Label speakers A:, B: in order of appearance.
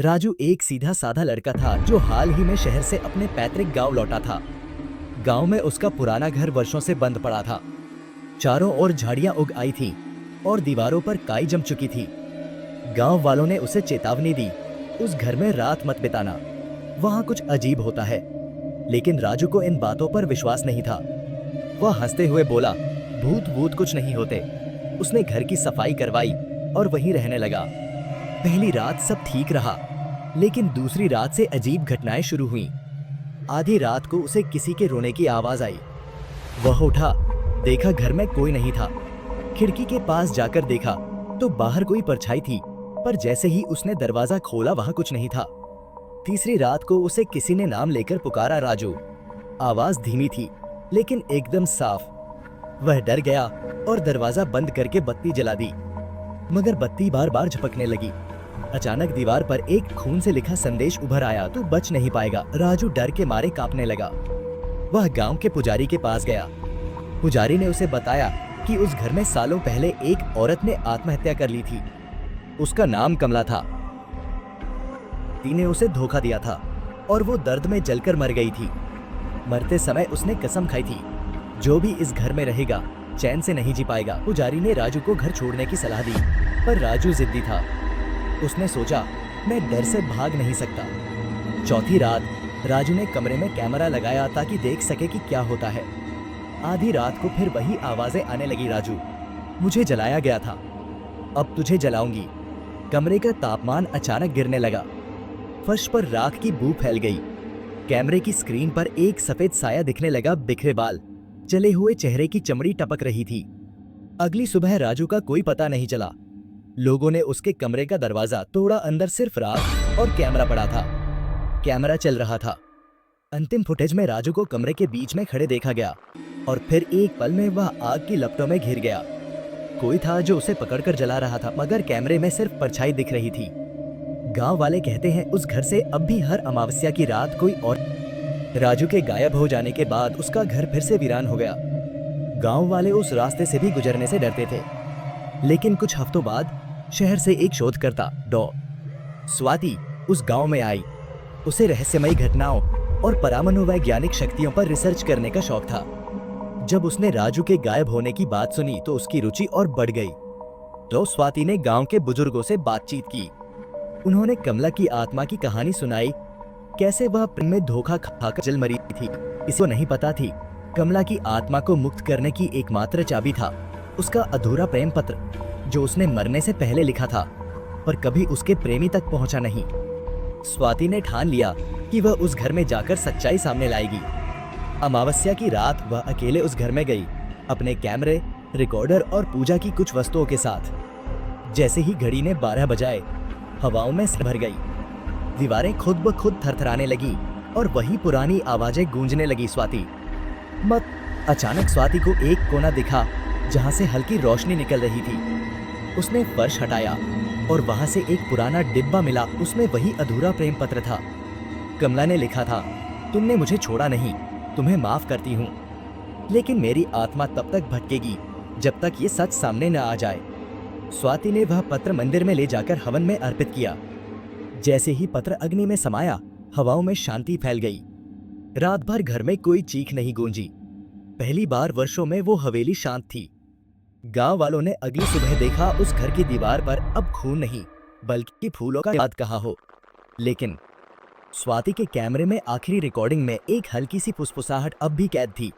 A: राजू एक सीधा साधा लड़का था जो हाल ही में शहर से अपने पैतृक गांव लौटा था। गांव में उसका पुराना घर वर्षों से बंद पड़ा था। चारों ओर झाड़ियां उग आई थी और दीवारों पर काई जम चुकी थी। गांव वालों ने उसे चेतावनी दी, उस घर में रात मत बिताना, वहां कुछ अजीब होता है। लेकिन राजू को इन बातों पर विश्वास नहीं था। वह हंसते हुए बोला, भूत भूत कुछ नहीं होते। उसने घर की सफाई करवाई और वहीं रहने लगा। पहली रात सब ठीक रहा, लेकिन दूसरी रात से अजीब घटनाएं शुरू हुईं। आधी रात को उसे किसी के रोने की आवाज आई। वह उठा, देखा घर में कोई नहीं था। खिड़की के पास जाकर देखा तो बाहर कोई परछाई थी, पर जैसे ही उसने दरवाजा खोला वहां कुछ नहीं था। तीसरी रात को उसे किसी ने नाम लेकर पुकारा, राजू। आवाज धीमी थी लेकिन एकदम साफ। वह डर गया और दरवाजा बंद करके बत्ती जला दी, मगर बत्ती बार बार झपकने लगी। अचानक दीवार पर एक खून से लिखा संदेश उभर आया, तू बच नहीं पाएगा। राजू डर के मारे कांपने लगा। वह गांव के पुजारी के पास गया। पुजारी ने उसे बताया कि उस घर में सालों पहले एक औरत ने आत्महत्या कर ली थी। उसका नाम कमला था। पति ने उसे धोखा दिया था और वो दर्द में जलकर मर गई थी। मरते समय उसने कसम खाई थी, जो भी इस घर में रहेगा चैन से नहीं जी पाएगा। पुजारी ने राजू को घर छोड़ने की सलाह दी, पर राजू जिद्दी था। उसने सोचा, मैं डर से भाग नहीं सकता। चौथी रात राजू ने कमरे में कैमरा लगाया ताकि देख सके कि क्या होता है। आधी रात को फिर वही आवाजें आने लगी, राजू मुझे जलाया गया था, अब तुझे जलाऊंगी। कमरे का तापमान अचानक गिरने लगा। फर्श पर राख की बू फैल गई। कैमरे की स्क्रीन पर एक सफेद साया दिखने लगा, बिखरे बाल, जले हुए चेहरे की चमड़ी टपक रही थी। अगली सुबह राजू का कोई पता नहीं चला। लोगों ने उसके कमरे का दरवाजा तोड़ा, अंदर सिर्फ राख और कैमरा पड़ा था। कैमरा चल रहा था। अंतिम फुटेज में राजू को कमरे के बीच में खड़े देखा गया और फिर एक पल में वह आग की लपटों में घिर गया। कोई था जो उसे पकड़कर जला रहा था, मगर कैमरे में सिर्फ परछाई दिख रही थी। गांव वाले कहते हैं उस घर से अब भी हर अमावस्या की रात कोई और। राजू के गायब हो जाने के बाद उसका घर फिर से वीरान हो गया। गांव वाले उस रास्ते से भी गुजरने से डरते थे। लेकिन कुछ हफ्तों बाद शहर से एक शोधकर्ता डॉ. स्वाति उस गांव में आई। उसे रहस्यमयी घटनाओं और परमाणुवैज्ञानिक शक्तियों पर रिसर्च करने का शौक था। जब उसने राजू के गायब होने की बात सुनी तो उसकी रुचि और बढ़ गई। डॉ. स्वाति ने गांव के बुजुर्गों से बातचीत की। उन्होंने कमला की आत्मा की कहानी सुनाई, कैसे वह प्रेम में धोखा खाकर जल मरी थी। इसको नहीं पता थी कमला की आत्मा को मुक्त करने की एकमात्र चाबी था उसका अधूरा प्रेम पत्र, जो उसने मरने से पहले लिखा था, पर कभी उसके प्रेमी तक पहुंचा नहीं। स्वाति ने ठान लिया कि वह उस घर में जाकर सच्चाई सामने लाएगी। अमावस्या की रात वह अकेले उस घर में गई, अपने कैमरे, रिकॉर्डर और पूजा की कुछ वस्तुओं के साथ। जैसे ही घड़ी ने 12 बजाए, हवाओं में सिर भर गई। दीवारें खुद ब खुद थरथराने लगी और वही पुरानी आवाजें गूंजने लगी, स्वाति मत। अचानक स्वाति को एक कोना दिखा जहां से हल्की रोशनी निकल रही थी। उसने फर्श हटाया और वहां से एक पुराना डिब्बा मिला। उसमें वही अधूरा प्रेम पत्र था। कमला ने लिखा था, तुमने मुझे छोड़ा नहीं, तुम्हें माफ करती हूँ, लेकिन मेरी आत्मा तब तक भटकेगी जब तक ये सच सामने न आ जाए। स्वाति ने वह पत्र मंदिर में ले जाकर हवन में अर्पित किया। जैसे ही पत्र अग्नि में समाया, हवाओं में शांति फैल गई। रात भर घर में कोई चीख नहीं गूंजी। पहली बार वर्षों में वो हवेली शांत थी। गांव वालों ने अगली सुबह देखा, उस घर की दीवार पर अब खून नहीं बल्कि फूलों का याद कहा हो। लेकिन स्वाति के कैमरे में आखिरी रिकॉर्डिंग में एक हल्की सी फुसफुसाहट अब भी कैद थी।